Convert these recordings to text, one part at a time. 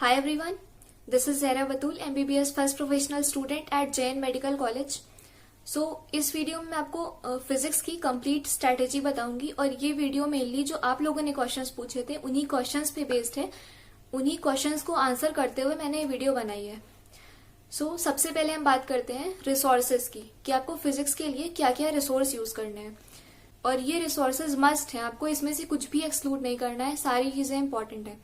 Hi everyone, this is Zahra Batul, MBBS first professional student at Jain medical college. इस video में मैं आपको physics की कंप्लीट स्ट्रेटेजी बताऊंगी और ये वीडियो मेनली जो आप लोगों ने क्वेश्चंस पूछे थे उन्हीं क्वेश्चंस पे बेस्ड है। उन्हीं क्वेश्चंस को आंसर करते हुए मैंने ये वीडियो बनाई है। सबसे पहले हम बात करते हैं रिसोर्सेज की कि आपको फिजिक्स के लिए क्या क्या रिसोर्स यूज करने हैं और ये रिसोर्सेज मस्ट हैं। आपको इसमें से कुछ भी एक्सक्लूड नहीं करना है, सारी चीजें इंपॉर्टेंट है।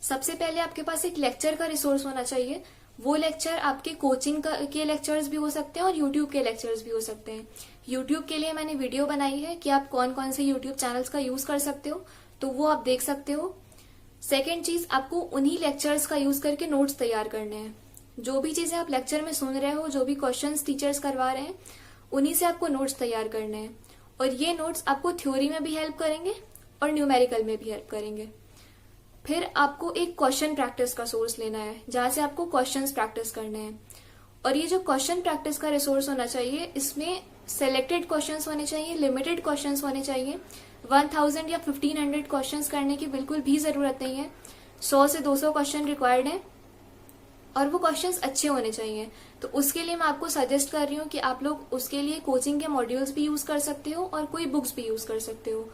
सबसे पहले आपके पास एक लेक्चर का रिसोर्स होना चाहिए। वो लेक्चर आपके कोचिंग के लेक्चर्स भी हो सकते हैं और यूट्यूब के लेक्चर्स भी हो सकते हैं। यूट्यूब के लिए मैंने वीडियो बनाई है कि आप कौन कौन से यूट्यूब चैनल्स का यूज कर सकते हो, तो वो आप देख सकते हो। सेकेंड चीज, आपको उन्हीं लेक्चर्स का यूज करके नोट्स तैयार करने हैं। जो भी चीजें आप लेक्चर में सुन रहे हो, जो भी क्वेश्चन टीचर्स करवा रहे हैं, उन्हीं से आपको नोट्स तैयार करने हैं और ये नोट्स आपको थ्योरी में भी हेल्प करेंगे और न्यूमेरिकल में भी हेल्प करेंगे। फिर आपको एक क्वेश्चन प्रैक्टिस का सोर्स लेना है जहां से आपको क्वेश्चंस प्रैक्टिस करने हैं और ये जो क्वेश्चन प्रैक्टिस का रिसोर्स होना चाहिए, इसमें सिलेक्टेड क्वेश्चंस होने चाहिए, लिमिटेड क्वेश्चंस होने चाहिए। 1000 या 1500 क्वेश्चंस करने की बिल्कुल भी जरूरत नहीं है। 100 से 200 क्वेश्चन रिक्वायर्ड है और वो क्वेश्चंस अच्छे होने चाहिए। तो उसके लिए मैं आपको सजेस्ट कर रही हूँ कि आप लोग उसके लिए कोचिंग के मॉड्यूल्स भी यूज कर सकते हो और कोई बुक्स भी यूज कर सकते हो।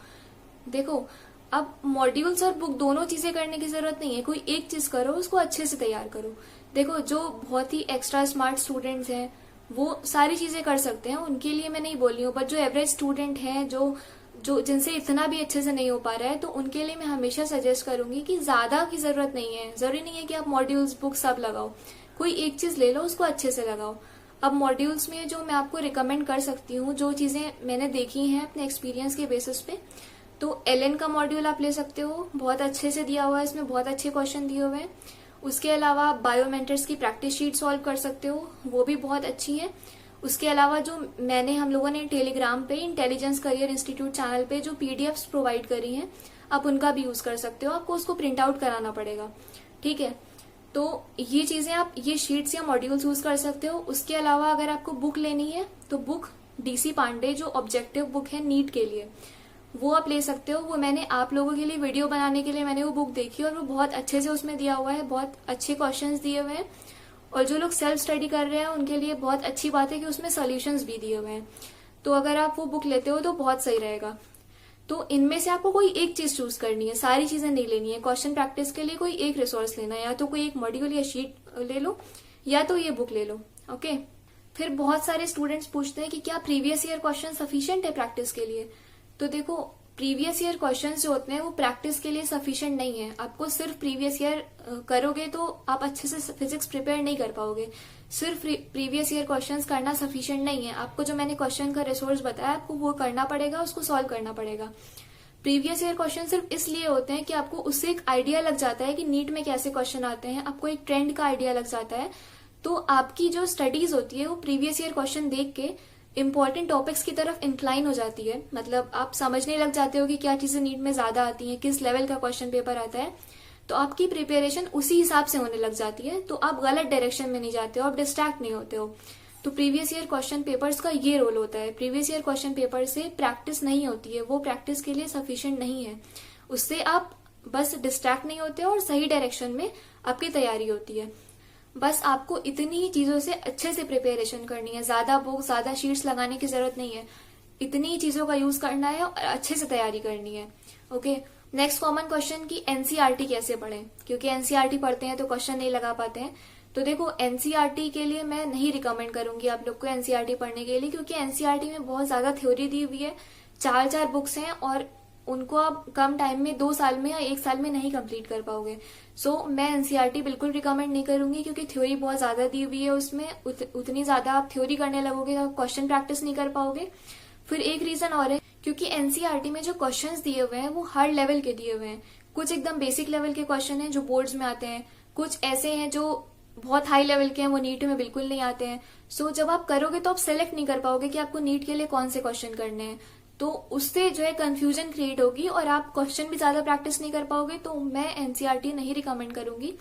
देखो, अब मॉड्यूल्स और बुक दोनों चीजें करने की जरूरत नहीं है, कोई एक चीज करो, उसको अच्छे से तैयार करो। देखो, जो बहुत ही एक्स्ट्रा स्मार्ट स्टूडेंट्स हैं वो सारी चीजें कर सकते हैं, उनके लिए मैं नहीं बोल रही हूँ, बट जो एवरेज स्टूडेंट हैं जो जो जिनसे इतना भी अच्छे से नहीं हो पा रहा है, तो उनके लिए मैं हमेशा सजेस्ट करूंगी कि ज्यादा की जरूरत नहीं है। जरूरी नहीं है कि आप मॉड्यूल्स बुक सब लगाओ, कोई एक चीज ले लो, उसको अच्छे से लगाओ। अब मॉड्यूल्स में जो मैं आपको रिकमेंड कर सकती हूँ, जो चीजें मैंने देखी हैं अपने एक्सपीरियंस के बेसिस पे, तो एलएन का मॉड्यूल आप ले सकते हो, बहुत अच्छे से दिया हुआ है, इसमें बहुत अच्छे क्वेश्चन दिए हुए हैं। उसके अलावा आप बायोमेंटर्स की प्रैक्टिस शीट सॉल्व कर सकते हो, वो भी बहुत अच्छी है। उसके अलावा जो हम लोगों ने टेलीग्राम पे इंटेलिजेंस करियर इंस्टीट्यूट चैनल पे जो पीडीएफ्स प्रोवाइड करी हैं, आप उनका भी यूज कर सकते हो। आपको उसको प्रिंट आउट कराना पड़ेगा, ठीक है। तो ये चीजें आप ये शीट्स या मॉड्यूल्स यूज कर सकते हो। उसके अलावा अगर आपको बुक लेनी है तो बुक डीसी पांडे जो ऑब्जेक्टिव बुक है नीट के लिए, वो आप ले सकते हो। वो मैंने आप लोगों के लिए वीडियो बनाने के लिए मैंने वो बुक देखी और वो बहुत अच्छे से उसमें दिया हुआ है, बहुत अच्छे क्वेश्चंस दिए हुए हैं और जो लोग सेल्फ स्टडी कर रहे हैं उनके लिए बहुत अच्छी बात है कि उसमें सॉल्यूशंस भी दिए हुए हैं। तो अगर आप वो बुक लेते हो तो बहुत सही रहेगा। तो इनमें से आपको कोई एक चीज चूज करनी है, सारी चीजें नहीं लेनी है। क्वेश्चन प्रैक्टिस के लिए कोई एक रिसोर्स लेना है, या तो कोई एक मॉड्यूल या शीट ले लो या तो ये बुक ले लो, ओके। फिर बहुत सारे स्टूडेंट्स पूछते हैं कि क्या प्रीवियस ईयर क्वेश्चन सफिशिएंट है प्रैक्टिस के लिए। तो देखो, प्रीवियस ईयर क्वेश्चंस जो होते हैं वो प्रैक्टिस के लिए सफिशिएंट नहीं है। आपको सिर्फ प्रीवियस ईयर करोगे तो आप अच्छे से फिजिक्स प्रिपेयर नहीं कर पाओगे। सिर्फ प्रीवियस ईयर क्वेश्चंस करना सफिशिएंट नहीं है। आपको जो मैंने क्वेश्चन का रिसोर्स बताया, आपको वो करना पड़ेगा, उसको सॉल्व करना पड़ेगा। प्रीवियस ईयर क्वेश्चन सिर्फ इसलिए होते हैं कि आपको उससे एक आइडिया लग जाता है कि नीट में कैसे क्वेश्चन आते हैं, आपको एक ट्रेंड का आइडिया लग जाता है। तो आपकी जो स्टडीज होती है वो प्रीवियस ईयर क्वेश्चन देख के इंपॉर्टेंट टॉपिक्स की तरफ इंक्लाइन हो जाती है। मतलब आप समझने लग जाते हो कि क्या चीजें नीट में ज्यादा आती हैं, किस लेवल का क्वेश्चन पेपर आता है, तो आपकी प्रिपरेशन उसी हिसाब से होने लग जाती है। तो आप गलत डायरेक्शन में नहीं जाते हो, आप डिस्ट्रैक्ट नहीं होते हो। तो प्रीवियस ईयर क्वेश्चन पेपर्स का ये रोल होता है। प्रीवियस ईयर क्वेश्चन पेपर से प्रैक्टिस नहीं होती है, वो प्रैक्टिस के लिए सफिशिएंट नहीं है। उससे आप बस डिस्ट्रैक्ट नहीं होते हो और सही डायरेक्शन में आपकी तैयारी होती है। बस आपको इतनी ही चीजों से अच्छे से प्रिपरेशन करनी है, ज्यादा बुक ज्यादा शीट्स लगाने की जरूरत नहीं है। इतनी ही चीजों का यूज करना है और अच्छे से तैयारी करनी है, ओके। नेक्स्ट कॉमन क्वेश्चन की एनसीईआरटी कैसे पढ़ें, क्योंकि एनसीईआरटी पढ़ते हैं तो क्वेश्चन नहीं लगा पाते हैं। तो देखो, एनसीईआरटी के लिए मैं नहीं रिकमेंड करूंगी आप लोग को एनसीईआरटी पढ़ने के लिए, क्योंकि एनसीईआरटी में बहुत ज्यादा थ्योरी दी हुई है। 4 बुक्स हैं और उनको आप कम टाइम में 2 साल में या 1 साल में नहीं कंप्लीट कर पाओगे। मैं एनसीईआरटी बिल्कुल रिकमेंड नहीं करूंगी, क्योंकि थ्योरी बहुत ज्यादा दी हुई है उसमें। उतनी ज्यादा आप थ्योरी करने लगोगे तो आप क्वेश्चन प्रैक्टिस नहीं कर पाओगे। फिर एक रीजन और है, क्योंकि एनसीईआरटी में जो क्वेश्चंस दिए हुए हैं वो हर लेवल के दिए हुए हैं। कुछ एकदम बेसिक लेवल के क्वेश्चन हैं जो बोर्ड्स में आते हैं, कुछ ऐसे हैं जो बहुत हाई लेवल के हैं, वो नीट में बिल्कुल नहीं आते हैं। जब आप करोगे तो आप सेलेक्ट नहीं कर पाओगे कि आपको नीट के लिए कौन से क्वेश्चन करने हैं। तो उससे जो है कंफ्यूजन क्रिएट होगी और आप क्वेश्चन भी ज्यादा प्रैक्टिस नहीं कर पाओगे। तो मैं एनसीईआरटी नहीं रिकमेंड करूंगी,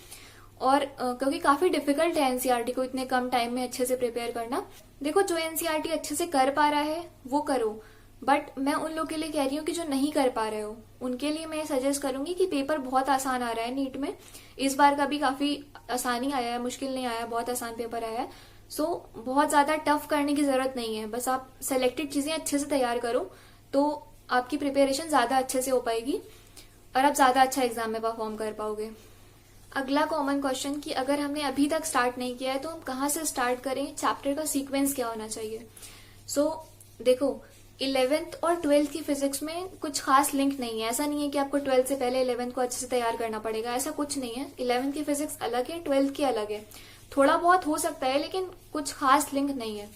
और क्योंकि काफी डिफिकल्ट है एनसीईआरटी को इतने कम टाइम में अच्छे से प्रिपेयर करना। देखो, जो एनसीईआरटी अच्छे से कर पा रहा है वो करो, बट मैं उन लोग के लिए कह रही हूँ कि जो नहीं कर पा रहे हो उनके लिए मैं सजेस्ट करूंगी कि पेपर बहुत आसान आ रहा है नीट में। इस बार का भी काफी आसानी आया है, मुश्किल नहीं आया, बहुत आसान पेपर आया है। सो बहुत ज्यादा टफ करने की जरूरत नहीं है, बस आप सेलेक्टेड चीजें अच्छे से तैयार करो तो आपकी प्रिपरेशन ज्यादा अच्छे से हो पाएगी और आप ज्यादा अच्छा एग्जाम में परफॉर्म कर पाओगे। अगला कॉमन क्वेश्चन कि अगर हमने अभी तक स्टार्ट नहीं किया है तो हम कहाँ से स्टार्ट करें, चैप्टर का सीक्वेंस क्या होना चाहिए। देखो 11th और 12th की फिजिक्स में कुछ खास लिंक नहीं है। ऐसा नहीं है कि आपको 12th से पहले 11th को अच्छे से तैयार करना पड़ेगा, ऐसा कुछ नहीं है। 11th की फिजिक्स अलग है, 12th की अलग है। थोड़ा बहुत हो सकता है लेकिन कुछ खास लिंक नहीं है।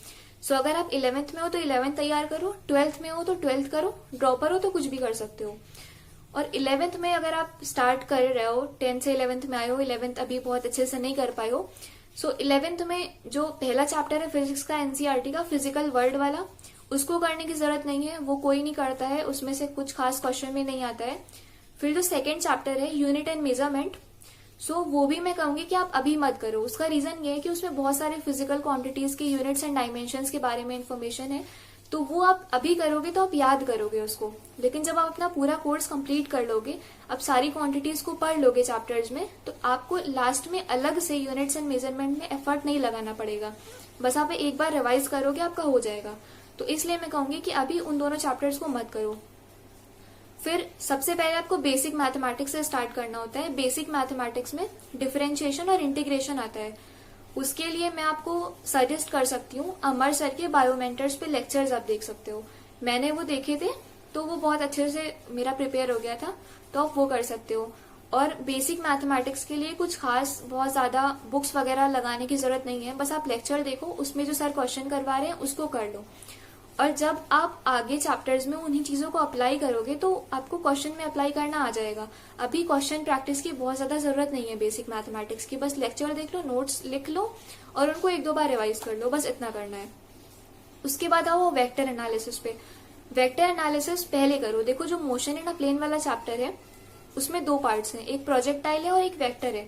अगर आप 11th में हो तो 11th तैयार करो, 12th में हो तो 12th करो, ड्रॉपर हो तो कुछ भी कर सकते हो। और 11th में अगर आप स्टार्ट कर रहे हो, 10th से 11th में आए हो, 11th अभी बहुत अच्छे से नहीं कर पाए हो, 11th में जो पहला चैप्टर है फिजिक्स का, एनसीईआरटी का फिजिकल वर्ल्ड वाला, उसको करने की जरूरत नहीं है, वो कोई नहीं करता है, उसमें से कुछ खास क्वेश्चन भी नहीं आता है। फिर जो सेकेंड चैप्टर है यूनिट एंड मेजरमेंट, वो भी मैं कहूंगी कि आप अभी मत करो। उसका रीजन ये है कि उसमें बहुत सारे फिजिकल क्वांटिटीज के यूनिट्स एंड डायमेंशंस के बारे में इन्फॉर्मेशन है, तो वो आप अभी करोगे तो आप याद करोगे उसको। लेकिन जब आप अपना पूरा कोर्स कंप्लीट कर लोगे, आप सारी क्वांटिटीज को पढ़ लोगे चैप्टर्स में, तो आपको लास्ट में अलग से यूनिट्स एंड मेजरमेंट में एफर्ट नहीं लगाना पड़ेगा, बस आप एक बार रिवाइज करोगे आपका हो जाएगा। तो इसलिए मैं कहूंगी कि अभी उन दोनों चैप्टर्स को मत करो। फिर सबसे पहले आपको बेसिक मैथमेटिक्स से स्टार्ट करना होता है। बेसिक मैथमेटिक्स में डिफरेंशिएशन और इंटीग्रेशन आता है। उसके लिए मैं आपको सजेस्ट कर सकती हूँ, अमर सर के बायोमेंटर्स पे लेक्चर्स आप देख सकते हो। मैंने वो देखे थे तो वो बहुत अच्छे से मेरा प्रिपेयर हो गया था, तो आप वो कर सकते हो। और बेसिक मैथमेटिक्स के लिए कुछ खास बहुत ज्यादा बुक्स वगैरह लगाने की जरूरत नहीं है, बस आप लेक्चर देखो, उसमें जो सर क्वेश्चन करवा रहे हैं उसको कर लो। और जब आप आगे चैप्टर्स में उन्हीं चीजों को अप्लाई करोगे तो आपको क्वेश्चन में अप्लाई करना आ जाएगा। अभी क्वेश्चन प्रैक्टिस की बहुत ज्यादा जरूरत नहीं है बेसिक मैथमेटिक्स की, बस लेक्चर देख लो, नोट्स लिख लो और उनको 1-2 बार रिवाइज कर लो, बस इतना करना है। उसके बाद आओ वेक्टर एनालिसिस पे। वेक्टर एनालिसिस पहले करो। देखो जो मोशन इन अ प्लेन वाला चैप्टर है उसमें 2 पार्ट्स हैं, एक प्रोजेक्टाइल है और एक वेक्टर है।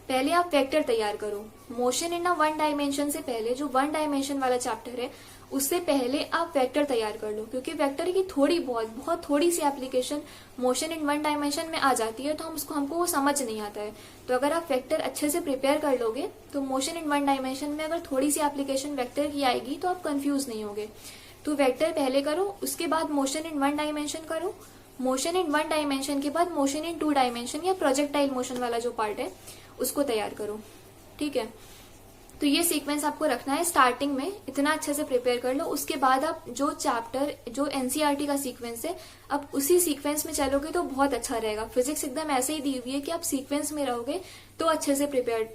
पहले आप वेक्टर तैयार करो। मोशन इन अ 1 डायमेंशन से पहले, जो 1 डायमेंशन वाला चैप्टर है उससे पहले आप वेक्टर तैयार कर लो, क्योंकि वेक्टर की बहुत थोड़ी सी एप्लीकेशन मोशन इन 1 डायमेंशन में आ जाती है, तो हमको वो समझ नहीं आता है। तो अगर आप वेक्टर अच्छे से प्रिपेयर कर लोगे तो मोशन इन 1 डायमेंशन में अगर थोड़ी सी एप्लीकेशन वेक्टर की आएगी तो आप कंफ्यूज नहीं होगे। तो वेक्टर पहले करो, उसके बाद मोशन इन 1 डायमेंशन करो। मोशन इन 1 डायमेंशन के बाद मोशन इन 2 डायमेंशन या प्रोजेक्टाइल मोशन वाला जो पार्ट है उसको तैयार करो। ठीक है, तो ये सीक्वेंस आपको रखना है। स्टार्टिंग में इतना अच्छे से प्रिपेयर कर लो, उसके बाद आप जो चैप्टर जो एनसीईआरटी का सीक्वेंस है अब उसी सीक्वेंस में चलोगे तो बहुत अच्छा रहेगा। फिजिक्स एकदम ऐसे ही दी हुई है कि आप सीक्वेंस में रहोगे तो अच्छे से प्रिपेयर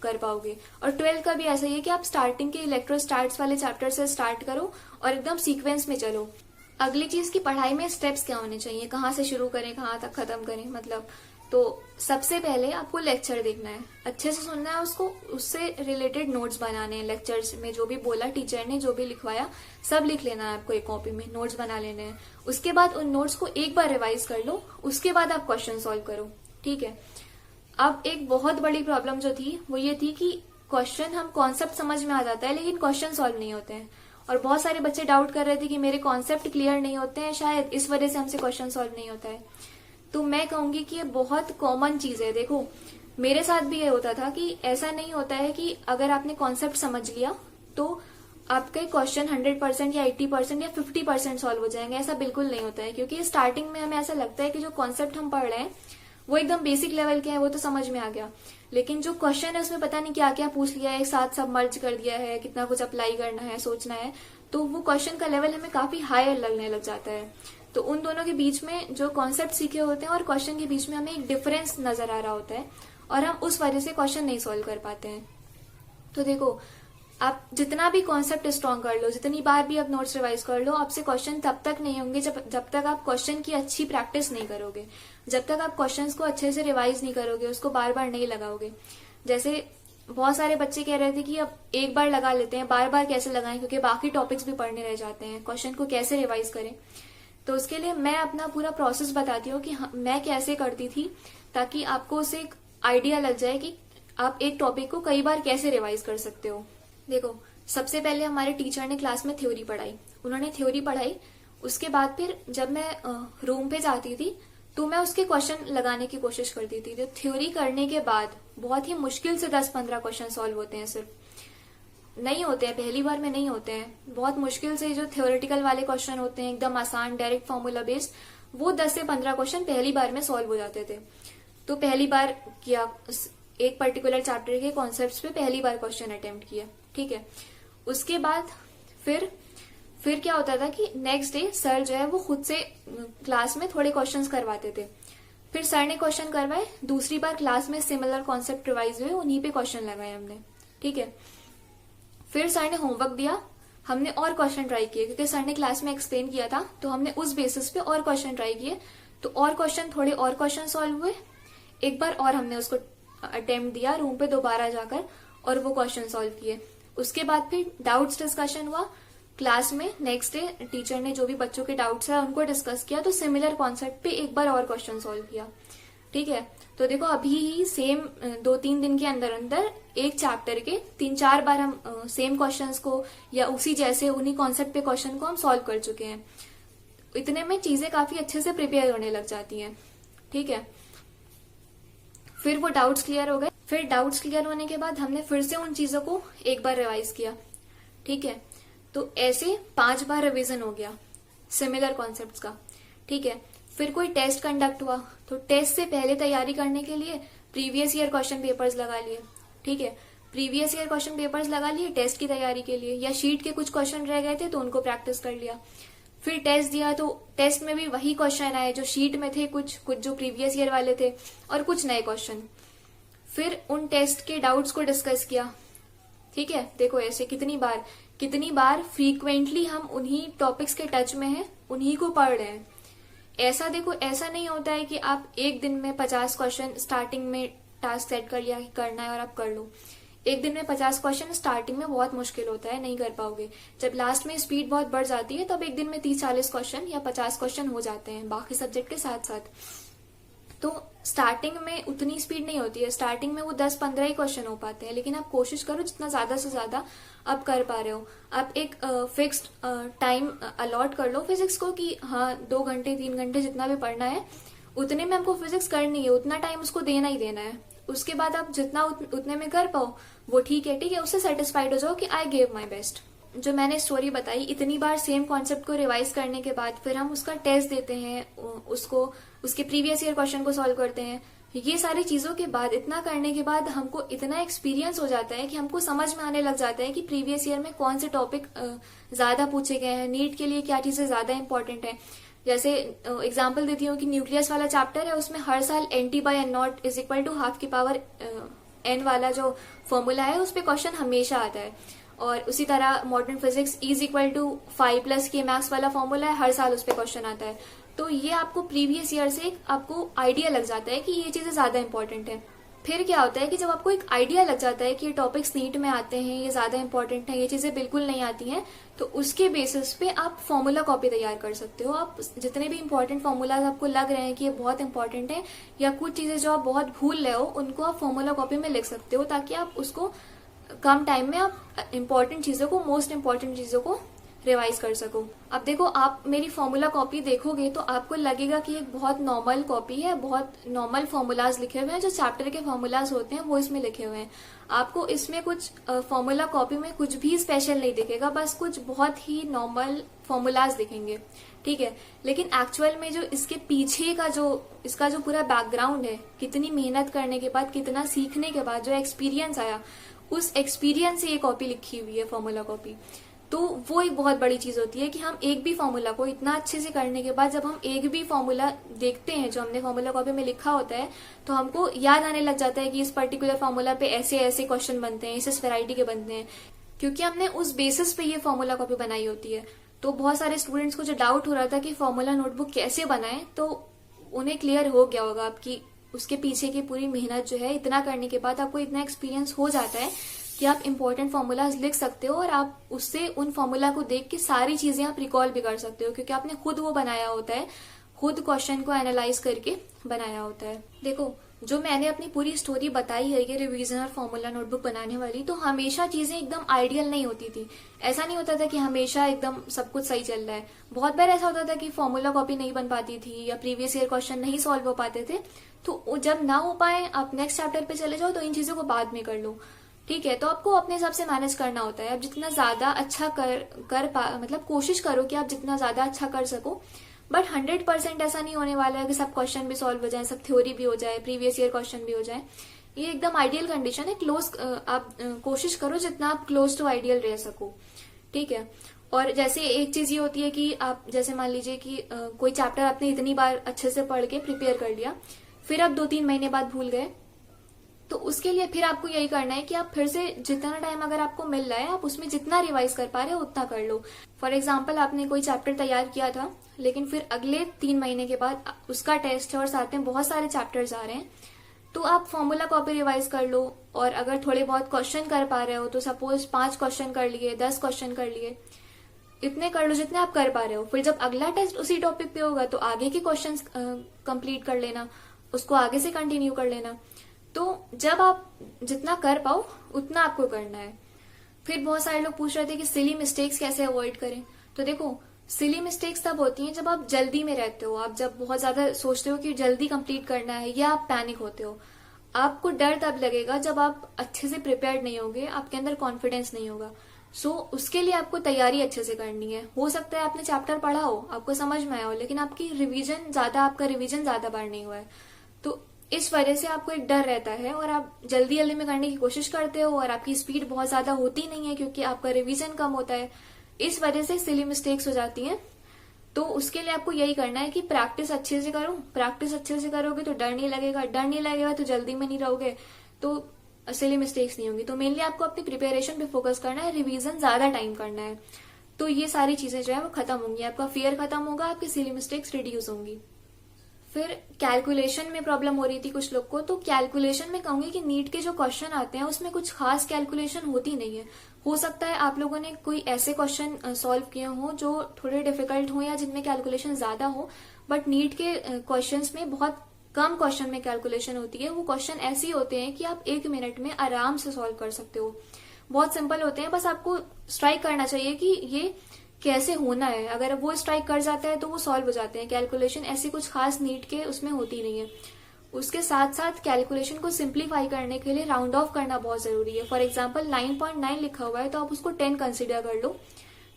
कर पाओगे। और 12th का भी ऐसा ही है कि आप स्टार्टिंग के इलेक्ट्रोस्टैट्स वाले चैप्टर से स्टार्ट करो और एकदम सीक्वेंस में चलो। अगली चीज की पढ़ाई में स्टेप्स क्या होने चाहिए, कहाँ से शुरू करें कहाँ तक खत्म करें, मतलब तो सबसे पहले आपको लेक्चर देखना है, अच्छे से सुनना है उसको, उससे रिलेटेड नोट्स बनाने हैं। लेक्चर्स में जो भी बोला टीचर ने, जो भी लिखवाया सब लिख लेना है आपको, एक कॉपी में नोट्स बना लेने हैं। उसके बाद उन नोट्स को एक बार रिवाइज कर लो, उसके बाद आप क्वेश्चन सॉल्व करो। ठीक है, अब एक बहुत बड़ी प्रॉब्लम जो थी वो ये थी कि क्वेश्चन हम कॉन्सेप्ट समझ में आ जाता है लेकिन क्वेश्चन सॉल्व नहीं होते हैं। और बहुत सारे बच्चे डाउट कर रहे थे कि मेरे कॉन्सेप्ट क्लियर नहीं होते हैं, शायद इस वजह से हमसे क्वेश्चन सॉल्व नहीं होता है। तो मैं कहूंगी कि ये बहुत कॉमन चीज है। देखो मेरे साथ भी ये होता था कि ऐसा नहीं होता है कि अगर आपने कॉन्सेप्ट समझ लिया तो आपके क्वेश्चन 100% या 80% या 50% सॉल्व हो जाएंगे, ऐसा बिल्कुल नहीं होता है। क्योंकि स्टार्टिंग में हमें ऐसा लगता है कि जो कॉन्सेप्ट हम पढ़ रहे हैं वो एकदम बेसिक लेवल के हैं, वो तो समझ में आ गया, लेकिन जो क्वेश्चन है उसमें पता नहीं क्या क्या पूछ लिया है, एक साथ सब मर्ज कर दिया है, कितना कुछ अप्लाई करना है, सोचना है, तो वो क्वेश्चन का लेवल हमें काफी हायर लगने लग जाता है। तो उन दोनों के बीच में जो कॉन्सेप्ट सीखे होते हैं और क्वेश्चन के बीच में हमें एक डिफरेंस नजर आ रहा होता है और हम उस वजह से क्वेश्चन नहीं सॉल्व कर पाते हैं। तो देखो आप जितना भी कॉन्सेप्ट स्ट्रॉन्ग कर लो, जितनी बार भी आप नोट्स रिवाइज कर लो, आपसे क्वेश्चन तब तक नहीं होंगे जब तक आप क्वेश्चन की अच्छी प्रैक्टिस नहीं करोगे, जब तक आप क्वेश्चंस को अच्छे से रिवाइज नहीं करोगे, उसको बार बार नहीं लगाओगे। जैसे बहुत सारे बच्चे कह रहे थे कि अब एक बार लगा लेते हैं, बार बार कैसे लगाएं, क्योंकि बाकी टॉपिक्स भी पढ़ने रह जाते हैं, क्वेश्चन को कैसे रिवाइज करें। तो उसके लिए मैं अपना पूरा प्रोसेस बताती हूँ कि मैं कैसे करती थी, ताकि आपको उसे एक आइडिया लग जाए कि आप एक टॉपिक को कई बार कैसे रिवाइज कर सकते हो। देखो सबसे पहले हमारे टीचर ने क्लास में थ्योरी पढ़ाई, उन्होंने थ्योरी पढ़ाई, उसके बाद फिर जब मैं रूम पे जाती थी तो मैं उसके क्वेश्चन लगाने की कोशिश करती थी। तो थ्योरी करने के बाद बहुत ही मुश्किल से 10-15 क्वेश्चन सॉल्व होते हैं, सिर्फ नहीं होते हैं, पहली बार में नहीं होते हैं। बहुत मुश्किल से जो थ्योरेटिकल वाले क्वेश्चन होते हैं एकदम आसान डायरेक्ट फॉर्मूला बेस्ड, वो 10 से 15 क्वेश्चन पहली बार में सॉल्व हो जाते थे। तो पहली बार किया, एक पर्टिकुलर चैप्टर के कॉन्सेप्ट्स पे पहली बार क्वेश्चन अटेम्प्ट किया, ठीक है। उसके बाद फिर क्या होता था कि नेक्स्ट डे सर जो है वो खुद से क्लास में थोड़े क्वेश्चंस करवाते थे। फिर सर ने क्वेश्चन करवाए, दूसरी बार क्लास में सिमिलर कॉन्सेप्ट रिवाइज हुए, उन्हीं पे क्वेश्चन लगाए हमने, ठीक है। फिर सर ने होमवर्क दिया, हमने और क्वेश्चन ट्राई किए, क्योंकि सर ने क्लास में एक्सप्लेन किया था तो हमने उस बेसिस पे और क्वेश्चन ट्राई किए। तो और क्वेश्चन, थोड़े और क्वेश्चन सॉल्व हुए, एक बार और हमने उसको अटेम्प्ट दिया रूम पे दोबारा जाकर और वो क्वेश्चन सॉल्व किए। उसके बाद फिर डाउट्स डिस्कशन हुआ क्लास में। नेक्स्ट डे टीचर ने जो भी बच्चों के डाउट्स है उनको डिस्कस किया, तो सिमिलर कॉन्सेप्ट पे एक बार और क्वेश्चन सॉल्व किया, ठीक है। तो देखो अभी ही सेम 2-3 दिन के अंदर अंदर एक चैप्टर के 3-4 बार हम सेम क्वेश्चंस को या उसी जैसे उन्हीं कॉन्सेप्ट पे क्वेश्चन को हम सॉल्व कर चुके हैं। इतने में चीजें काफी अच्छे से प्रिपेयर होने लग जाती हैं, ठीक है। फिर वो डाउट्स क्लियर हो गए। फिर डाउट्स क्लियर होने के बाद हमने फिर से उन चीजों को एक बार रिवाइज किया, ठीक है। तो ऐसे 5 बार रिवीजन हो गया सिमिलर कॉन्सेप्ट्स का, ठीक है। फिर कोई टेस्ट कंडक्ट हुआ तो टेस्ट से पहले तैयारी करने के लिए प्रीवियस ईयर क्वेश्चन पेपर्स लगा लिए, ठीक है। प्रीवियस ईयर क्वेश्चन पेपर्स लगा लिए टेस्ट की तैयारी के लिए, या शीट के कुछ क्वेश्चन रह गए थे तो उनको प्रैक्टिस कर लिया। फिर टेस्ट दिया तो टेस्ट में भी वही क्वेश्चन आए जो शीट में थे, कुछ जो प्रीवियस ईयर वाले थे और कुछ नए क्वेश्चन। फिर उन टेस्ट के डाउट्स को डिस्कस किया, ठीक है। देखो ऐसे कितनी बार फ्रीक्वेंटली हम उन्हीं टॉपिक्स के टच में हैं, उन्हीं को पढ़ रहे हैं। ऐसा देखो, ऐसा नहीं होता है कि आप एक दिन में 50 क्वेश्चन स्टार्टिंग में टास्क सेट कर लिया करना है और आप कर लो। एक दिन में 50 क्वेश्चन स्टार्टिंग में बहुत मुश्किल होता है, नहीं कर पाओगे। जब लास्ट में स्पीड बहुत बढ़ जाती है तब एक दिन में 30-40 क्वेश्चन या 50 क्वेश्चन हो जाते हैं बाकी सब्जेक्ट के साथ साथ। तो स्टार्टिंग में उतनी स्पीड नहीं होती है, स्टार्टिंग में वो 10-15 ही क्वेश्चन हो पाते हैं। लेकिन आप कोशिश करो जितना ज्यादा से ज्यादा आप कर पा रहे हो। आप एक फिक्स्ड टाइम अलॉट कर लो फिजिक्स को कि हाँ 2 घंटे 3 घंटे जितना भी पढ़ना है उतने में हमको फिजिक्स करनी है, उतना टाइम उसको देना ही देना है। उसके बाद आप जितना उतने में कर पाओ वो ठीक है, उससे सेटिस्फाइड हो जाओ कि आई गेव माई बेस्ट। जो मैंने स्टोरी बताई, इतनी बार सेम कॉन्सेप्ट को रिवाइज करने के बाद फिर हम उसका टेस्ट देते हैं, उसके प्रीवियस ईयर क्वेश्चन को सॉल्व करते हैं। ये सारी चीजों के बाद, इतना करने के बाद हमको इतना एक्सपीरियंस हो जाता है कि हमको समझ में आने लग जाता है कि प्रीवियस ईयर में कौन से टॉपिक ज्यादा पूछे गए हैं, नीट के लिए क्या चीजें ज्यादा इंपॉर्टेंट है। जैसे एग्जाम्पल देती हूँ कि न्यूक्लियस वाला चैप्टर है, उसमें हर साल NT/N0 = ½ वाला जो फॉर्मूला है उस पर क्वेश्चन हमेशा आता है। और उसी तरह मॉडर्न फिजिक्स E= 5 + K वाला फॉर्मूला है, हर साल उस पर क्वेश्चन आता है। तो ये आपको प्रीवियस ईयर से आपको आइडिया लग जाता है कि ये चीजें ज्यादा इंपॉर्टेंट है। फिर क्या होता है कि जब आपको एक आइडिया लग जाता है कि ये टॉपिक्स नीट में आते हैं, ये ज्यादा इंपॉर्टेंट है, ये चीजें बिल्कुल नहीं आती हैं, तो उसके बेसिस पे आप फॉर्मूला कॉपी तैयार कर सकते हो। आप जितने भी इंपॉर्टेंट फॉर्मूलाज आपको लग रहे हैं कि ये बहुत इंपॉर्टेंट है, या कुछ चीजें जो आप बहुत भूल रहे हो, उनको आप फॉर्मूला कॉपी में लिख सकते हो, ताकि आप उसको कम टाइम में आप इंपॉर्टेंट चीजों को, मोस्ट इंपॉर्टेंट चीजों को रिवाइज कर सको। अब देखो, आप मेरी फॉर्मूला कॉपी देखोगे तो आपको लगेगा कि एक बहुत नॉर्मल कॉपी है, बहुत नॉर्मल फॉर्मूलाज लिखे हुए हैं, जो चैप्टर के फॉर्मूलाज होते हैं वो इसमें लिखे हुए हैं। आपको इसमें कुछ फॉर्मूला कॉपी में कुछ भी स्पेशल नहीं दिखेगा, बस कुछ बहुत ही नॉर्मल फॉर्मूलाज दिखेंगे, ठीक है। लेकिन एक्चुअल में जो इसके पीछे का इसका जो पूरा बैकग्राउंड है, कितनी मेहनत करने के बाद, कितना सीखने के बाद जो एक्सपीरियंस आया, उस एक्सपीरियंस से ये कॉपी लिखी हुई है, फॉर्मूला कॉपी। तो वो एक बहुत बड़ी चीज होती है कि हम एक भी फॉर्मूला को इतना अच्छे से करने के बाद जब हम एक भी फॉर्मूला देखते हैं जो हमने फॉर्मूला कॉपी में लिखा होता है, तो हमको याद आने लग जाता है कि इस पर्टिकुलर फॉर्मूला पे ऐसे ऐसे क्वेश्चन बनते हैं, इस वैरायटी के बनते हैं, क्योंकि हमने उस बेसिस पे ये फॉर्मूला कॉपी बनाई होती है। तो बहुत सारे स्टूडेंट्स को जो डाउट हो रहा था कि फॉर्मूला नोटबुक कैसे बनाए, तो उन्हें क्लियर हो गया होगा आपकी उसके पीछे की पूरी मेहनत जो है। इतना करने के बाद आपको इतना एक्सपीरियंस हो जाता है कि आप इंपॉर्टेंट फॉर्मूलाज लिख सकते हो, और आप उससे उन फॉर्मूला को देख के सारी चीजें आप रिकॉल भी कर सकते हो, क्योंकि आपने खुद वो बनाया होता है, खुद क्वेश्चन को एनालाइज करके बनाया होता है। देखो, जो मैंने अपनी पूरी स्टोरी बताई है ये रिवीजन और फॉर्मूला नोटबुक बनाने वाली, तो हमेशा चीजें एकदम आइडियल नहीं होती थी। ऐसा नहीं होता था कि हमेशा एकदम सब कुछ सही चल रहा है। बहुत बार ऐसा होता था कि फॉर्मूला कॉपी नहीं बन पाती थी या प्रीवियस ईयर क्वेश्चन नहीं सॉल्व हो पाते थे। तो जब ना हो पाए आप नेक्स्ट चैप्टर पे चले जाओ, तो इन चीजों को बाद में कर लो। ठीक है, तो आपको अपने हिसाब से मैनेज करना होता है। आप जितना ज्यादा अच्छा मतलब कोशिश करो कि आप जितना ज्यादा अच्छा कर सको। बट 100% ऐसा नहीं होने वाला है कि सब क्वेश्चन भी सॉल्व हो जाए, सब थ्योरी भी हो जाए, प्रीवियस ईयर क्वेश्चन भी हो जाए। ये एकदम आइडियल कंडीशन है। आप कोशिश करो जितना आप क्लोज टू आइडियल रह सको। ठीक है, और जैसे एक चीज ये होती है कि आप जैसे मान लीजिए कि कोई चैप्टर आपने इतनी बार अच्छे से पढ़ के प्रिपेयर कर लिया, फिर आप 2-3 महीने बाद भूल गए, तो उसके लिए फिर आपको यही करना है कि आप फिर से जितना टाइम अगर आपको मिल रहा है, आप उसमें जितना रिवाइज कर पा रहे हो उतना कर लो। फॉर एग्जाम्पल, आपने कोई चैप्टर तैयार किया था, लेकिन फिर अगले 3 महीने के बाद उसका टेस्ट है और साथ में बहुत सारे चैप्टर्स आ रहे हैं, तो आप फॉर्मूला कॉपी रिवाइज कर लो। और अगर थोड़े बहुत क्वेश्चन कर पा रहे हो तो सपोज 5 क्वेश्चन कर लिए, 10 क्वेश्चन कर लिए, इतने कर लो जितने आप कर पा रहे हो। फिर जब अगला टेस्ट उसी टॉपिक पे होगा तो आगे के क्वेश्चन कंप्लीट कर लेना, उसको आगे से कंटिन्यू कर लेना। तो जब आप जितना कर पाओ उतना आपको करना है। फिर बहुत सारे लोग पूछ रहे थे कि सिली मिस्टेक्स कैसे अवॉइड करें। तो देखो, सिली मिस्टेक्स तब होती हैं जब आप जल्दी में रहते हो, आप जब बहुत ज्यादा सोचते हो कि जल्दी कंप्लीट करना है, या आप पैनिक होते हो। आपको डर तब लगेगा जब आप अच्छे से प्रिपेयर्ड नहीं होगे, आपके अंदर कॉन्फिडेंस नहीं होगा। उसके लिए आपको तैयारी अच्छे से करनी है। हो सकता है आपने चैप्टर पढ़ा हो, आपको समझ में आया हो, लेकिन आपका रिवीजन ज्यादा बार नहीं हुआ है। तो इस वजह से आपको एक डर रहता है और आप जल्दी जल्दी में करने की कोशिश करते हो और आपकी स्पीड बहुत ज्यादा होती नहीं है क्योंकि आपका रिवीजन कम होता है। इस वजह से सिली मिस्टेक्स हो जाती हैं। तो उसके लिए आपको यही करना है कि प्रैक्टिस अच्छे से करो। प्रैक्टिस अच्छे से करोगे तो डर नहीं लगेगा, डर नहीं लगेगा तो जल्दी में नहीं रहोगे, तो सिली मिस्टेक्स नहीं होंगी। तो मेनली आपको अपनी प्रिपरेशन पे फोकस करना है, रिवीजन ज्यादा टाइम करना है। तो ये सारी चीजें जो है वो खत्म होंगी, आपका फियर खत्म होगा, आपकी सिली मिस्टेक्स रिड्यूस होंगी। फिर कैलकुलेशन में प्रॉब्लम हो रही थी कुछ लोग को। तो कैलकुलेशन में कहूंगी कि नीट के जो क्वेश्चन आते हैं उसमें कुछ खास कैलकुलेशन होती नहीं है। हो सकता है आप लोगों ने कोई ऐसे क्वेश्चन सॉल्व किए हो जो थोड़े डिफिकल्ट हो या जिनमें कैलकुलेशन ज्यादा हो, बट नीट के क्वेश्चंस में बहुत कम क्वेश्चन में कैलकुलेशन होती है। वो क्वेश्चन ऐसे होते हैं कि आप 1 मिनट में आराम से सॉल्व कर सकते हो। बहुत सिंपल होते हैं, बस आपको स्ट्राइक करना चाहिए कि ये कैसे होना है। अगर वो स्ट्राइक कर जाता है तो वो सॉल्व हो जाते हैं। कैलकुलेशन ऐसी कुछ खास नीट के उसमें होती नहीं है। उसके साथ साथ कैलकुलेशन को सिंप्लीफाई करने के लिए राउंड ऑफ करना बहुत जरूरी है। फॉर एग्जाम्पल 9.9 लिखा हुआ है तो आप उसको 10 कंसिडर कर लो,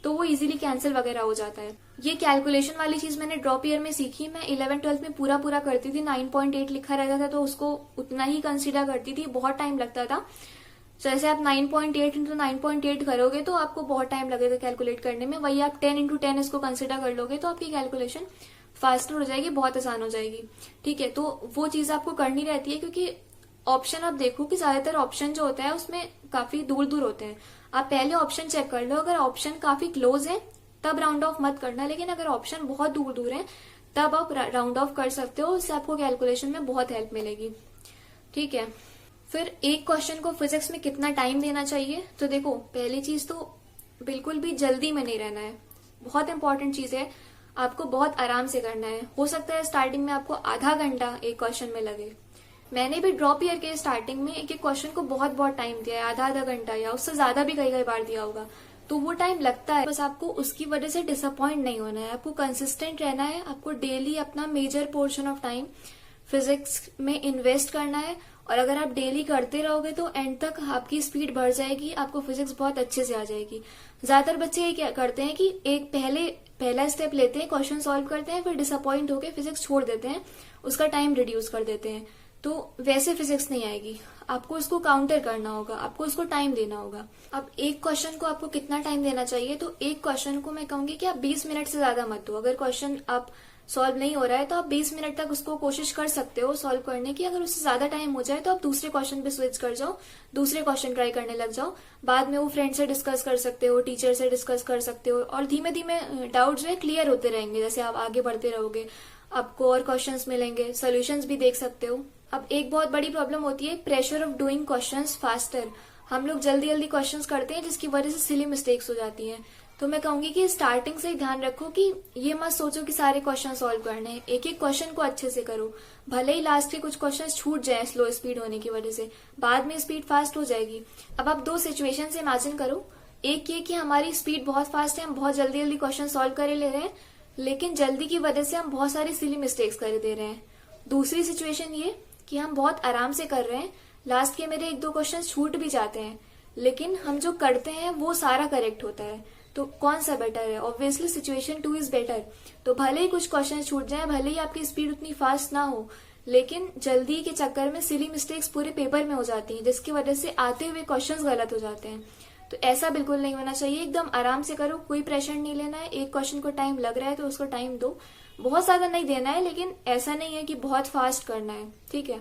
तो वो इजीली कैंसिल वगैरह हो जाता है। ये कैलकुलेशन वाली चीज मैंने ड्रॉप ईयर में सीखी। मैं 11-12 में पूरा करती थी, 9.8 लिखा रहता था तो उसको उतना ही कंसिडर करती थी, बहुत टाइम लगता था। जैसे आप 9.8 इंटू 9.8 करोगे तो आपको बहुत टाइम लगेगा कैलकुलेट करने में। वही आप 10 इंटू 10 इसको कंसिडर कर लोगे तो आपकी कैलकुलेशन फास्टर हो जाएगी, बहुत आसान हो जाएगी। ठीक है, तो वो चीज आपको करनी रहती है क्योंकि ऑप्शन आप देखो कि ज्यादातर ऑप्शन जो होता है उसमें काफी दूर दूर होते हैं। आप पहले ऑप्शन चेक कर लो, अगर ऑप्शन काफी क्लोज है तब राउंड ऑफ मत करना, लेकिन अगर ऑप्शन बहुत दूर दूर है तब आप राउंड ऑफ कर सकते हो। उससे आपको कैलकुलेशन में बहुत हेल्प मिलेगी। ठीक है, फिर एक क्वेश्चन को फिजिक्स में कितना टाइम देना चाहिए। तो देखो, पहली चीज तो बिल्कुल भी जल्दी में नहीं रहना है, बहुत इंपॉर्टेंट चीज है। आपको बहुत आराम से करना है। हो सकता है स्टार्टिंग में आपको आधा घंटा एक क्वेश्चन में लगे। मैंने भी ड्रॉप ईयर के स्टार्टिंग में एक एक क्वेश्चन को बहुत टाइम दिया है, आधा घंटा या उससे ज्यादा भी कई बार दिया होगा। तो वो टाइम लगता है, बस आपको उसकी वजह से डिसअपॉइंट नहीं होना है। आपको कंसिस्टेंट रहना है, आपको डेली अपना major portion of time physics में इन्वेस्ट करना है। और अगर आप डेली करते रहोगे तो एंड तक आपकी स्पीड बढ़ जाएगी, आपको फिजिक्स बहुत अच्छे से आ जाएगी। ज्यादातर बच्चे ये क्या करते हैं कि एक पहला स्टेप लेते हैं, क्वेश्चन सॉल्व करते हैं, फिर डिसअपॉइंट होकर फिजिक्स छोड़ देते हैं, उसका टाइम रिड्यूस कर देते हैं। तो वैसे फिजिक्स नहीं आएगी, आपको उसको काउंटर करना होगा, आपको उसको टाइम देना होगा। अब एक क्वेश्चन को आपको कितना टाइम देना चाहिए, तो एक क्वेश्चन को मैं कहूंगी कि आप 20 मिनट से ज्यादा मत दो। अगर क्वेश्चन आप सॉल्व नहीं हो रहा है तो आप 20 मिनट तक उसको कोशिश कर सकते हो सॉल्व करने की। अगर उससे ज्यादा टाइम हो जाए तो आप दूसरे क्वेश्चन पे स्विच कर जाओ, दूसरे क्वेश्चन ट्राई करने लग जाओ। बाद में वो फ्रेंड से डिस्कस कर सकते हो, टीचर से डिस्कस कर सकते हो, और धीमे धीमे डाउट जो है क्लियर होते रहेंगे। जैसे आप आगे बढ़ते रहोगे आपको और क्वेश्चंस मिलेंगे, सोल्यूशंस भी देख सकते हो। अब एक बहुत बड़ी प्रॉब्लम होती है pressure of doing questions faster. हम लोग जल्दी जल्दी क्वेश्चंस करते हैं जिसकी वजह से सिली मिस्टेक्स हो जाती हैं। तो मैं कहूंगी कि स्टार्टिंग से ही ध्यान रखो कि ये मत सोचो कि सारे क्वेश्चन सॉल्व करने हैं। एक एक क्वेश्चन को अच्छे से करो, भले ही लास्ट के कुछ क्वेश्चन छूट जाए स्लो स्पीड होने की वजह से, बाद में स्पीड फास्ट हो जाएगी। अब आप दो सिचुएशन से इमेजिन करो, एक ये कि हमारी स्पीड बहुत फास्ट है, हम बहुत जल्दी जल्दी क्वेश्चन सॉल्व करे ले रहे हैं, लेकिन जल्दी की वजह से हम बहुत सारी सिली मिस्टेक्स कर दे रहे हैं। दूसरी सिचुएशन ये कि हम बहुत आराम से कर रहे हैं, लास्ट के मेरे एक दो क्वेश्चन छूट भी जाते हैं, लेकिन हम जो करते हैं वो सारा करेक्ट होता है। तो कौन सा बेटर है? Obviously situation 2 is better. तो भले ही कुछ क्वेश्चन छूट जाए, भले ही आपकी स्पीड उतनी फास्ट ना हो, लेकिन जल्दी के चक्कर में सिली मिस्टेक्स पूरे पेपर में हो जाती हैं, जिसकी वजह से आते हुए क्वेश्चंस गलत हो जाते हैं। तो ऐसा बिल्कुल नहीं होना चाहिए। एकदम आराम से करो, कोई प्रेशर नहीं लेना है। एक क्वेश्चन को टाइम लग रहा है तो उसको टाइम दो, बहुत ज्यादा नहीं देना है, लेकिन ऐसा नहीं है कि बहुत फास्ट करना है। ठीक है,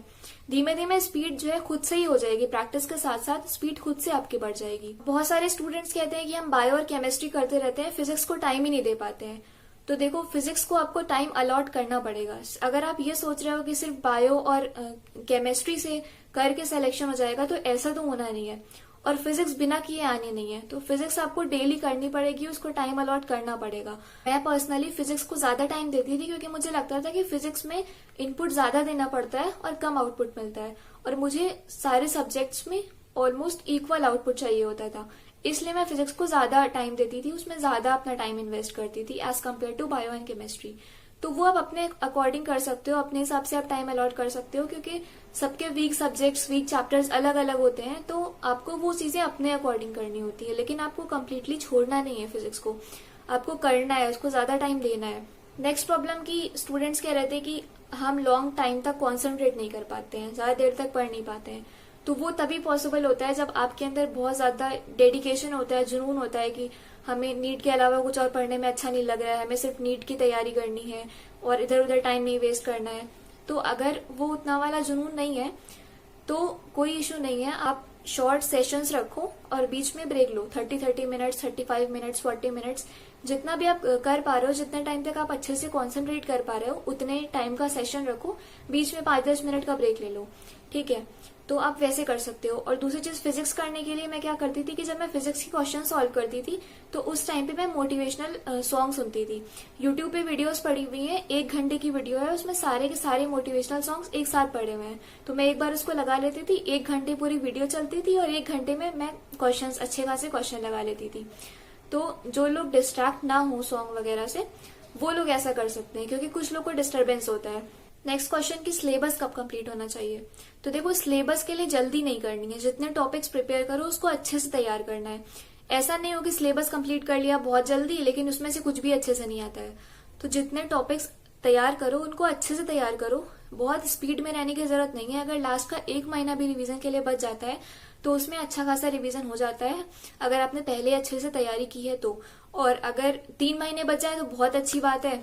धीमे धीमे स्पीड जो है खुद से ही हो जाएगी, प्रैक्टिस के साथ साथ स्पीड खुद से आपकी बढ़ जाएगी। बहुत सारे स्टूडेंट्स कहते हैं कि हम बायो और केमिस्ट्री करते रहते हैं, फिजिक्स को टाइम ही नहीं दे पाते हैं। तो देखो, फिजिक्स को आपको टाइम अलॉट करना पड़ेगा। अगर आप ये सोच रहे हो कि सिर्फ बायो और केमिस्ट्री से करके सिलेक्शन हो जाएगा, तो ऐसा तो होना नहीं है। और फिजिक्स बिना किए आने नहीं है, तो फिजिक्स आपको डेली करनी पड़ेगी, उसको टाइम अलॉट करना पड़ेगा। मैं पर्सनली फिजिक्स को ज्यादा टाइम देती थी, क्योंकि मुझे लगता था कि फिजिक्स में इनपुट ज्यादा देना पड़ता है और कम आउटपुट मिलता है, और मुझे सारे सब्जेक्ट्स में ऑलमोस्ट इक्वल आउटपुट चाहिए होता था। इसलिए मैं फिजिक्स को ज्यादा टाइम देती थी, उसमें ज्यादा अपना टाइम इन्वेस्ट करती थी as compare to bio and chemistry. तो वो आप अपने अकॉर्डिंग कर सकते हो, अपने हिसाब से आप टाइम अलॉट कर सकते हो, क्योंकि सबके वीक सब्जेक्ट्स, वीक चैप्टर्स अलग अलग होते हैं, तो आपको वो चीजें अपने अकॉर्डिंग करनी होती है। लेकिन आपको कंप्लीटली छोड़ना नहीं है फिजिक्स को, आपको करना है, उसको ज्यादा टाइम देना है। नेक्स्ट प्रॉब्लम की स्टूडेंट्स कह रहे थे कि हम लॉन्ग टाइम तक कॉन्सेंट्रेट नहीं कर पाते हैं, ज्यादा देर तक पढ़ नहीं पाते हैं। तो वो तभी पॉसिबल होता है जब आपके अंदर बहुत ज्यादा डेडिकेशन होता है, जुनून होता है कि हमें नीट के अलावा कुछ और पढ़ने में अच्छा नहीं लग रहा है, हमें सिर्फ नीट की तैयारी करनी है और इधर उधर टाइम नहीं वेस्ट करना है। तो अगर वो उतना वाला जुनून नहीं है तो कोई इशू नहीं है, आप शॉर्ट सेशंस रखो और बीच में ब्रेक लो, 30 मिनट्स, 35 मिनट्स, 40 मिनट्स, जितना भी आप कर पा रहे हो, जितने टाइम तक आप अच्छे से कॉन्सेंट्रेट कर पा रहे हो उतने टाइम का सेशन रखो, बीच में 5-10 मिनट का ब्रेक ले लो। ठीक है, तो आप वैसे कर सकते हो। और दूसरी चीज, फिजिक्स करने के लिए मैं क्या करती थी कि जब मैं फिजिक्स की क्वेश्चन सॉल्व करती थी तो उस टाइम पे मैं मोटिवेशनल सॉन्ग सुनती थी। यूट्यूब पे वीडियोस पड़ी हुई हैं, 1 घंटे की वीडियो है, उसमें सारे के सारे मोटिवेशनल सॉन्ग्स एक साथ पड़े हुए हैं। तो मैं एक बार उसको लगा लेती थी, 1 घंटे पूरी वीडियो चलती थी और 1 घंटे में मैं क्वेश्चन, अच्छे खासे क्वेश्चन लगा लेती थी। तो जो लोग डिस्ट्रैक्ट ना हो सॉन्ग वगैरह से, वो लोग ऐसा कर सकते हैं, क्योंकि कुछ लोग को डिस्टर्बेंस होता है। नेक्स्ट क्वेश्चन की सिलेबस कब कंप्लीट होना चाहिए? तो देखो, सिलेबस के लिए जल्दी नहीं करनी है, जितने टॉपिक्स प्रिपेयर करो उसको अच्छे से तैयार करना है। ऐसा नहीं हो कि सिलेबस कंप्लीट कर लिया बहुत जल्दी, लेकिन उसमें से कुछ भी अच्छे से नहीं आता है। तो जितने टॉपिक्स तैयार करो उनको अच्छे से तैयार करो, बहुत स्पीड में रहने की जरूरत नहीं है। अगर लास्ट का 1 महीना भी रिवीजन के लिए बच जाता है तो उसमें अच्छा खासा रिवीजन हो जाता है, अगर आपने पहले अच्छे से तैयारी की है तो। और अगर 3 महीने बच जाए तो बहुत अच्छी बात है,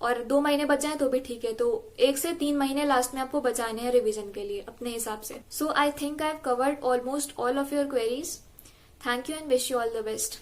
और 2 महीने बच जाए तो भी ठीक है। तो 1 से 3 महीने लास्ट में आपको बचाने हैं रिवीजन के लिए अपने हिसाब से। So I think I have covered almost all of your queries. Thank you and wish you all the best.